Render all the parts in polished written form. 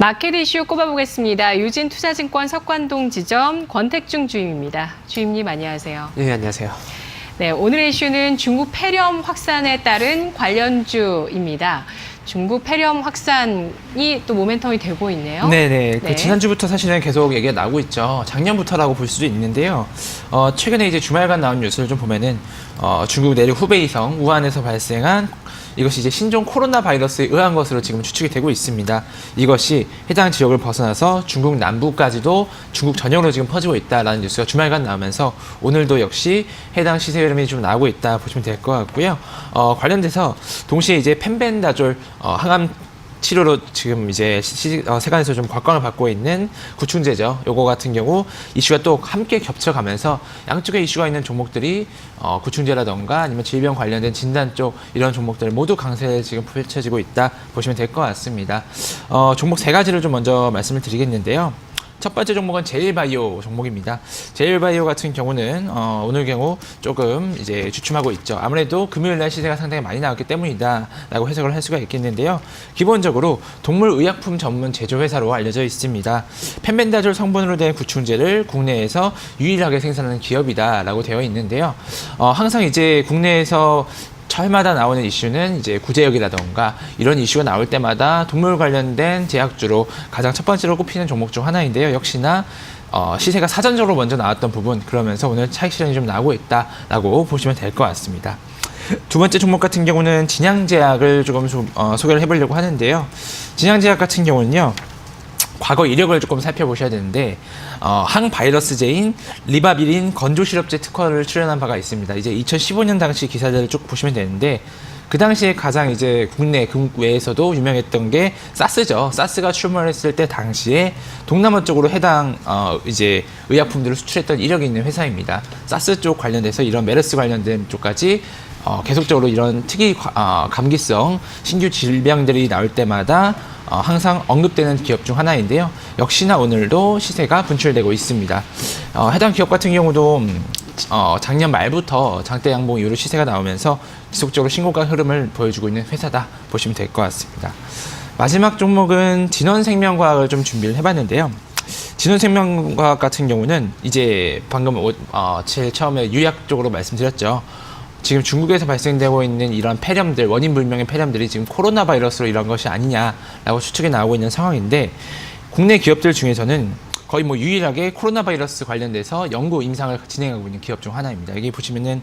마켓 이슈 꼽아보겠습니다. 유진투자증권 석관동 지점 권택중 주임입니다. 주임님 안녕하세요. 네, 안녕하세요. 네, 오늘의 이슈는 중국 폐렴 확산에 따른 관련주입니다. 중국 폐렴 확산이 또 모멘텀이 되고 있네요. 네네. 네. 지난주부터 사실은 계속 얘기가 나오고 있죠. 작년부터라고 볼 수도 있는데요. 최근에 이제 주말간 나온 뉴스를 좀 보면은, 중국 내륙 후베이성 우한에서 발생한 이것이 이제 신종 코로나 바이러스에 의한 것으로 지금 추측이 되고 있습니다. 이것이 해당 지역을 벗어나서 중국 남부까지도 중국 전역으로 지금 퍼지고 있다라는 뉴스가 주말간 나오면서 오늘도 역시 해당 시세 흐름이 좀 나오고 있다 보시면 될 것 같고요. 관련돼서 동시에 이제 펜벤다졸 항암 치료로 지금 이제 세간에서 좀 곽광을 받고 있는 구충제죠. 요거 같은 경우 이슈가 또 함께 겹쳐가면서 양쪽에 이슈가 있는 종목들이 구충제라던가 아니면 질병 관련된 진단 쪽 이런 종목들 모두 강세에 지금 펼쳐지고 있다 보시면 될 것 같습니다. 종목 세 가지를 좀 먼저 말씀을 드리겠는데요. 첫 번째 종목은 제일바이오 종목입니다. 제일바이오 같은 경우는 오늘 경우 조금 이제 주춤하고 있죠. 아무래도 금요일 날 시세가 상당히 많이 나왔기 때문이다라고 해석을 할 수가 있겠는데요. 기본적으로 동물 의약품 전문 제조회사로 알려져 있습니다. 펜벤다졸 성분으로 된 구충제를 국내에서 유일하게 생산하는 기업이다라고 되어 있는데요. 항상 이제 국내에서 철마다 나오는 이슈는 이제 구제역이라던가 이런 이슈가 나올 때마다 동물 관련된 제약주로 가장 첫 번째로 꼽히는 종목 중 하나인데요. 역시나 시세가 사전적으로 먼저 나왔던 부분, 그러면서 오늘 차익 실현이 좀 나오고 있다라고 보시면 될 것 같습니다. 두 번째 종목 같은 경우는 진양제약을 조금 소개를 해보려고 하는데요. 진양제약 같은 경우는요, 과거 이력을 조금 살펴보셔야 되는데 항바이러스제인 리바비린 건조시럽제 특허를 출연한 바가 있습니다. 이제 2015년 당시 기사들을 쭉 보시면 되는데 그 당시에 가장 이제 국내 외에서도 유명했던 게 사스죠. 사스가 출몰했을 때 당시에 동남아 쪽으로 해당 이제 의약품들을 수출했던 이력이 있는 회사입니다. 사스 쪽 관련돼서 이런 메르스 관련된 쪽까지 계속적으로 이런 특이 감기성 신규 질병들이 나올 때마다 항상 언급되는 기업 중 하나인데요. 역시나 오늘도 시세가 분출되고 있습니다. 해당 기업 같은 경우도 작년 말부터 장대 양봉 이후로 시세가 나오면서 지속적으로 신고가 흐름을 보여주고 있는 회사다 보시면 될 것 같습니다. 마지막 종목은 진원생명과학을 좀 준비를 해봤는데요. 진원생명과학 같은 경우는 이제 방금 제일 처음에 유약 쪽으로 말씀드렸죠. 지금 중국에서 발생되고 있는 이런 폐렴들, 원인 불명의 폐렴들이 지금 코로나 바이러스로 이런 것이 아니냐라고 추측이 나오고 있는 상황인데, 국내 기업들 중에서는 거의 뭐 유일하게 코로나 바이러스 관련돼서 연구 임상을 진행하고 있는 기업 중 하나입니다. 여기 보시면은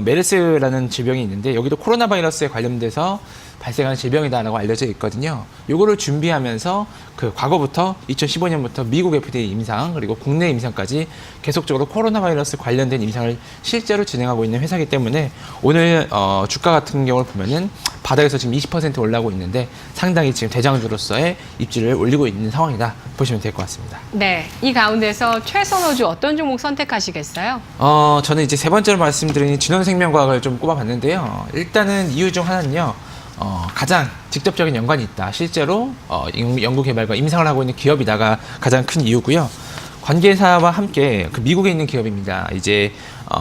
메르스라는 질병이 있는데 여기도 코로나 바이러스에 관련돼서 발생하는 질병이다라고 알려져 있거든요. 요거를 준비하면서 그 과거부터 2015년부터 미국 FDA 임상 그리고 국내 임상까지 계속적으로 코로나 바이러스 관련된 임상을 실제로 진행하고 있는 회사이기 때문에 오늘 주가 같은 경우를 보면은 바닥에서 지금 20% 올라오고 있는데 상당히 지금 대장주로서의 입지를 올리고 있는 상황이다 보시면 될 것 같습니다. 네, 이 가운데서 최선호주 어떤 종목 선택하시겠어요? 저는 이제 세 번째로 말씀드린 진원생명과학을 좀 꼽아봤는데요. 일단은 이유 중 하나는요. 가장 직접적인 연관이 있다. 실제로 연구개발과 임상을 하고 있는 기업이다가 가장 큰 이유고요. 관계사와 함께 그 미국에 있는 기업입니다. 이제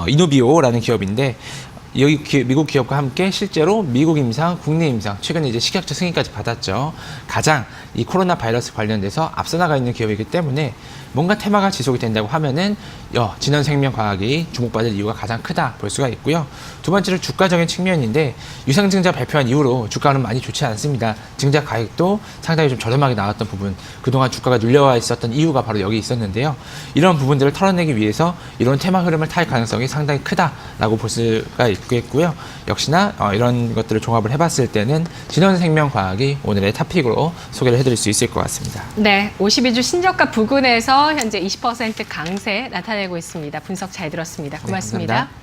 이노비오라는 기업인데 여기 미국 기업과 함께 실제로 미국 임상, 국내 임상, 최근에 이제 식약처 승인까지 받았죠. 가장 이 코로나 바이러스 관련돼서 앞서 나가 있는 기업이기 때문에 뭔가 테마가 지속이 된다고 하면은 진원생명과학이 주목받을 이유가 가장 크다 볼 수가 있고요. 두 번째로 주가적인 측면인데 유상증자 발표한 이후로 주가는 많이 좋지 않습니다. 증자 가액도 상당히 좀 저렴하게 나왔던 부분, 그동안 주가가 눌려와 있었던 이유가 바로 여기 있었는데요. 이런 부분들을 털어내기 위해서 이런 테마 흐름을 탈 가능성이 상당히 크다라고 볼 수가 있겠고요. 역시나 이런 것들을 종합을 해봤을 때는 진원생명과학이 오늘의 탑픽으로 소개를 해드릴 수 있을 것 같습니다. 네, 52주 신저가 부근에서 현재 20% 강세 나타내고 있습니다. 분석 잘 들었습니다. 고맙습니다. 네, 감사합니다.